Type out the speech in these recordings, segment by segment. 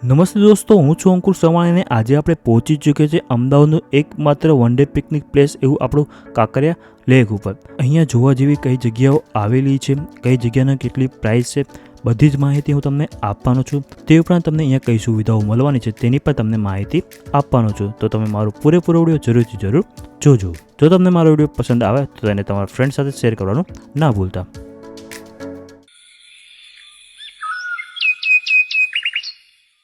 નમસ્તે દોસ્તો, હું છું અંકુર સવાણી અને આજે આપણે પહોંચી ચૂક્યા છે અમદાવાદનું એકમાત્ર વન ડે પિકનિક પ્લેસ એવું આપણું કાંકરિયા લેક ઉપર. અહીંયા જોવા જેવી કઈ જગ્યાઓ આવેલી છે, કઈ જગ્યાની કેટલી પ્રાઇસ છે, બધી જ માહિતી હું તમને આપવાનો છું. તે ઉપરાંત તમને અહીંયા કઈ સુવિધાઓ મળવાની છે તેની પણ તમને માહિતી આપવાનો છું. તો તમે મારો પૂરેપૂરો વિડીયો જરૂર જોજો. જો તમને મારો વિડીયો પસંદ આવે તો તેને તમારા ફ્રેન્ડ સાથે શેર કરવાનું ના ભૂલતા.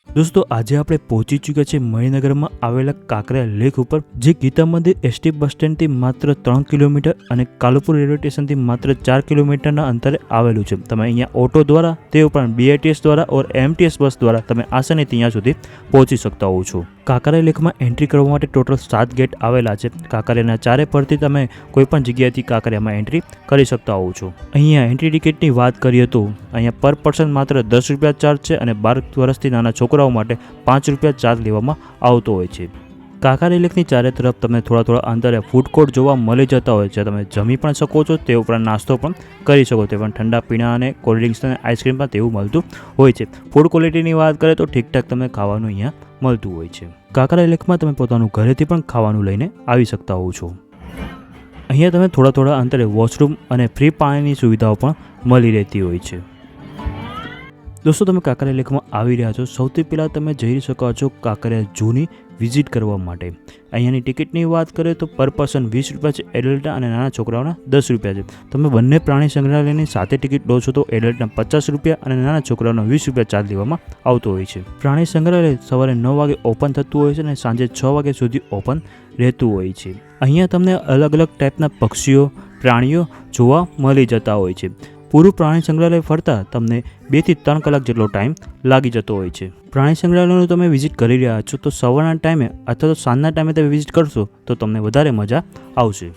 દોસ્તો, આજે આપણે પહોંચી ચૂક્યા છે મણિનગરમાં આવેલા કાંકરિયા લેક ઉપર, જે ગીતા મંદિર એસટી બસ સ્ટેન્ડથી માત્ર 3 કિલોમીટર અને કાલુપુર રેલવે સ્ટેશનથી માત્ર 4 કિલોમીટરના અંતરે આવેલું છે. તમે અહીંયા ઓટો દ્વારા, તે ઉપરાંત BITS દ્વારા ઓર MTS બસ દ્વારા તમે આસાનીથી ત્યાં સુધી પહોંચી શકતા હો છો. કાંકરિયા લેકમાં એન્ટ્રી કરવા માટે ટોટલ 7 ગેટ આવેલા છે. કાંકરિયાના ચારે પરથી તમે કોઈપણ જગ્યાએથી કાંકરિયામાં એન્ટ્રી કરી શકતા હો છો. અહીંયા એન્ટ્રી ટિકિટની વાત કરીએ તો અહીંયા પર પર્સન માત્ર 10 રૂપિયા ચાર્જ છે અને 12 વર્ષથી નાના છોકરાઓ માટે 5 રૂપિયા ચાર્જ લેવામાં આવતો હોય છે. કાંકરિયા લેકની ચારે તરફ તમને થોડા અંતરે ફૂડ કોર્ટ જોવા મળી જતા હોય છે. તમે જમી પણ શકો છો, તે ઉપરાંત નાસ્તો પણ કરી શકો. તે પણ ઠંડા પીણા અને કોલ્ડ ડ્રિંક્સ અને આઈસ્ક્રીમ પણ તેવું મળતું હોય છે. ફૂડ ક્વોલિટીની વાત કરીએ તો ઠીકઠાક તમને ખાવાનું અહીંયા મળતું હોય છે. કાંકરિયા લેકમાં તમે પોતાનું ઘરેથી પણ ખાવાનું લઈને આવી શકતા હો છો. અહીંયા તમે થોડા અંતરે વોશરૂમ અને ફ્રી પાણીની સુવિધાઓ પણ મળી રહેતી હોય છે. દોસ્તો, તમે કાંકરિયા લેકમાં આવી રહ્યા છો, સૌથી પહેલાં તમે જઈ શકો છો કાંકરિયા ઝૂની વિઝિટ કરવા માટે. અહીંયાની ટિકિટની વાત કરીએ તો પર પર્સન 20 રૂપિયા છે એડલ્ટના અને નાના છોકરાઓના 10 રૂપિયા છે. તમે બંને પ્રાણી સંગ્રહાલયની સાથે ટિકિટ લો છો તો એડલ્ટના 50 રૂપિયા અને નાના છોકરાઓના 20 રૂપિયા ચાર્જ લેવામાં આવતો હોય છે. પ્રાણી સંગ્રહાલય સવારે 9 વાગે ઓપન થતું હોય છે અને સાંજે 6 વાગ્યા સુધી ઓપન રહેતું હોય છે. અહીંયા તમને અલગ ટાઈપના પક્ષીઓ, પ્રાણીઓ જોવા મળી જતા હોય છે. પૂરું પ્રાણી સંગ્રહાલય ફરતા તમને 2 થી 3 કલાક જેટલો ટાઈમ લાગી જતો હોય છે. પ્રાણી સંગ્રહાલયનું તમે વિઝિટ કરી રહ્યા છો તો સવારના ટાઈમે અથવા તો સાંજના ટાઈમે તમે વિઝિટ કરશો તો તમને વધારે મજા આવશે.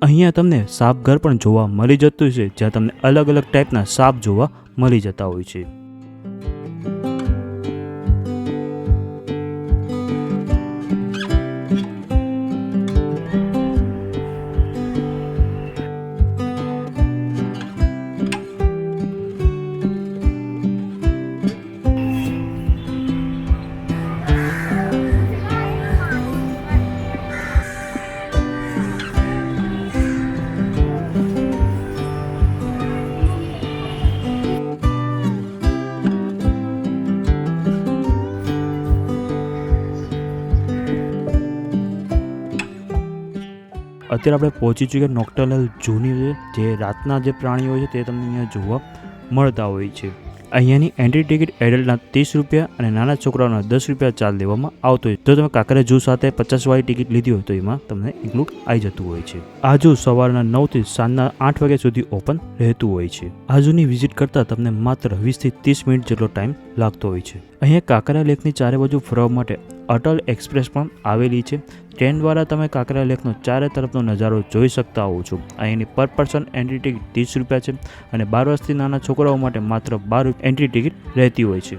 અહીંયા તમને સાપ ઘર પણ જોવા મળી જતું છે, જ્યાં તમને અલગ ટાઈપના સાપ જોવા મળી જતા હોય છે. અત્યારે આપણે પહોંચી ચૂક્યા નોક્ટર્નલ ઝૂની, જે રાતના જે પ્રાણીઓ છે તે તમને અહીંયા જોવા મળતા હોય છે. અહીંયાની એન્ટ્રી ટિકિટ એડલ્ટના 30 રૂપિયા અને નાના છોકરાઓના 10 રૂપિયા ચાર્જ લેવામાં આવતો હોય. જો તમે કાંકરિયા ઝૂ સાથે 50 વાળી ટિકિટ લીધી હોય તો એમાં તમને ઇન્ક્લુડ આવી જતું હોય છે. આ ઝૂ સવારના 9 થી સાંજના 8 વાગ્યા સુધી ઓપન રહેતું હોય છે. આ ઝૂની વિઝિટ કરતા તમને માત્ર 20 થી 30 મિનિટ જેટલો ટાઈમ લાગતો હોય છે. અહીંયા કાંકરિયા લેકની ચારે બાજુ ફરવા માટે અટલ એક્સપ્રેસ પણ આવેલી છે. ટ્રેન દ્વારા તમે કાંકરિયા લેકનો ચારે તરફનો નજારો જોઈ શકતા હો છો. અહીંની પર પર્સન એન્ટ્રી ટિકિટ 30 રૂપિયા છે અને 12 વર્ષથી નાના છોકરાઓ માટે માત્ર 12 એન્ટ્રી ટિકિટ રહેતી હોય છે.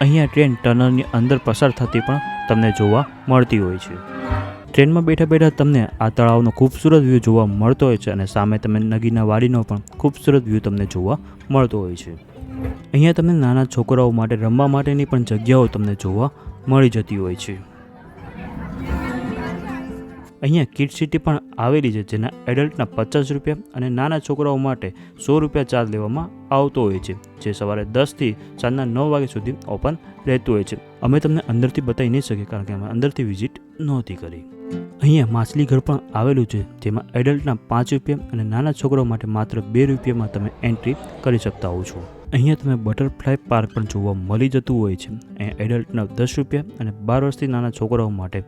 અહીંયા ટ્રેન ટનલની અંદર પસાર થતી પણ તમને જોવા મળતી હોય છે. ટ્રેનમાં બેઠા તમને આ તળાવનો ખૂબસૂરત વ્યૂ જોવા મળતો હોય છે અને સામે તમે નગીના વાડીનો પણ ખૂબસૂરત વ્યૂ તમને જોવા મળતો હોય છે. અહીંયા તમને નાના છોકરાઓ માટે રમવા માટેની પણ જગ્યાઓ તમને જોવા મળી જતી હોય છે. અહીંયા કિડ સિટી પણ આવેલી છે, જેના એડલ્ટના 50 રૂપિયા અને નાના છોકરાઓ માટે 100 રૂપિયા ચાર્જ લેવામાં આવતો હોય છે, જે સવારે 10 થી સાંજના 9 વાગ્યા સુધી ઓપન રહેતું હોય છે. અમે તમને અંદરથી બતાવી નહીં શકીએ કારણ કે અમે અંદરથી વિઝિટ નહોતી કરી. અહીંયા માછલી ઘર પણ આવેલું છે, જેમાં એડલ્ટના 5 રૂપિયા અને નાના છોકરાઓ માટે માત્ર 2 રૂપિયામાં તમે એન્ટ્રી કરી શકતા હો છો. અહીંયા તમે બટરફ્લાય પાર્ક પણ જોવા મળી જતું હોય છે. અહીંયા એડલ્ટના 10 રૂપિયા અને 12 વર્ષથી નાના છોકરાઓ માટે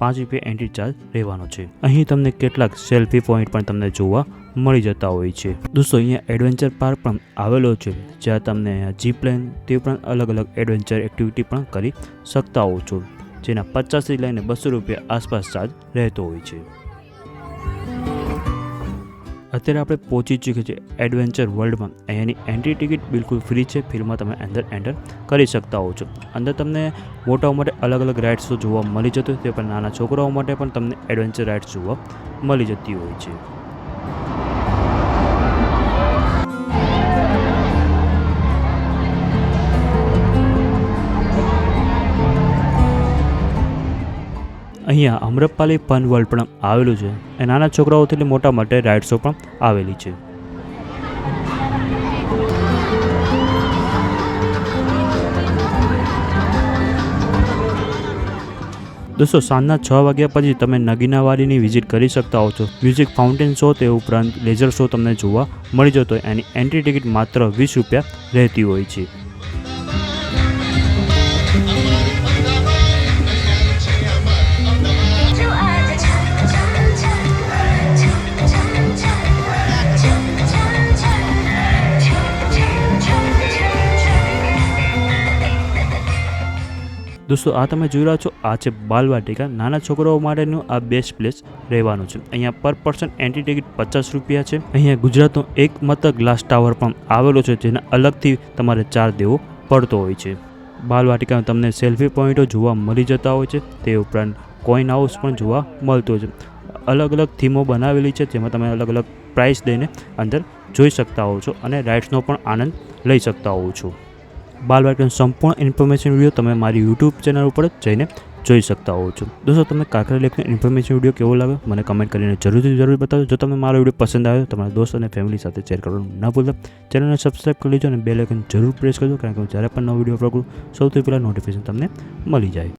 5 રૂપિયા એન્ટ્રી ચાર્જ રહેવાનો છે. અહીં તમને કેટલાક સેલ્ફી પોઈન્ટ પણ તમને જોવા મળી જતા હોય છે. દોસ્તો, અહીંયા એડવેન્ચર પાર્ક પણ આવેલો છે, જ્યાં તમને જીપ લાઇન તે ઉપરાંત અલગ એડવેન્ચર એક્ટિવિટી પણ કરી શકતા હો છો, જેના 50 થી લઈને 200 રૂપિયા આસપાસ ચાર્જ રહેતો હોય છે. અત્યારે આપણે પહોંચી ચૂક્યા છીએ એડવેન્ચર વર્લ્ડમાં. અહીંયાની એન્ટ્રી ટિકિટ બિલકુલ ફ્રી છે. ફિલ્મમાં તમે અંદર એન્ટર કરી શકતા હો છો. અંદર તમને મોટાઓ માટે અલગ રાઇડ્સ જોવા મળી જતી હોય, તે પણ નાના છોકરાઓ માટે પણ તમને એડવેન્ચર રાઇડ્સ જોવા મળી જતી હોય છે. અહીંયા અમ્રપાલી ફન વર્લ્ડ પણ આવેલું છે અને નાના છોકરાઓથી લઈને મોટા માટે રાઇડ્સો પણ આવેલી છે. દોસ્તો સાંજના 6 વાગ્યા પછી તમે નગીનાવાડીની વિઝિટ કરી શકતા હો છો. મ્યુઝિક ફાઉન્ટેન શો તે ઉપરાંત લેઝર શો તમને જોવા મળી જતો હોય. એની એન્ટ્રી ટિકિટ માત્ર 20 રૂપિયા રહેતી હોય છે. દોસ્તો આ તમે જોઈ રહ્યા છો, આ છે બાલવાટિકા. નાના છોકરાઓ માટેનું આ બેસ્ટ પ્લેસ રહેવાનું છે. અહીંયા પર પર્સન એન્ટ્રી ટિકિટ 50 રૂપિયા છે. અહીંયા ગુજરાતનો એકમાત્ર ગ્લાસ ટાવર પણ આવેલો છે, જેને અલગથી તમારે ચાર્જ દેવો પડતો હોય છે. બાલવાટિકામાં તમને સેલ્ફી પોઈન્ટો જોવા મળી જતા હોય છે. તે ઉપરાંત કોઈન હાઉસ પણ જોવા મળતો હોય છે. અલગ અલગ થીમો બનાવેલી છે, જેમાં તમે અલગ અલગ પ્રાઇસ દઈને અંદર જોઈ શકતા હો છો અને રાઇડ્સનો પણ આનંદ લઈ શકતા હો છો. બાલવાટિકાનો સંપૂર્ણ ઇન્ફોર્મેશન વિડીયો તમે મારી યુટ્યુબ ચેનલ ઉપર જઈને જોઈ શકતા હો છો. દોસ્તો તમને કાંકરિયા લેકનો ઇન્ફોર્મેશન વિડીયો કેવો લાગ્યો મને કમેન્ટ કરીને જરૂર બતાવજો. જો તમને મારો વિડીયો પસંદ આવ્યો તો તમારા દોસ્ત અને ફેમિલી સાથે શેર કરવાનું ના ભૂલતા. ચેનલને સબસ્ક્રાઈબ કરી લેજો અને બેલ આઇકન જરૂર પ્રેસ કરજો, કારણ કે હું જ્યારે પણ નવો વિડીયો અપલોડ કરું સૌથી પહેલાં નોટિફિકેશન તમને મળી જાય.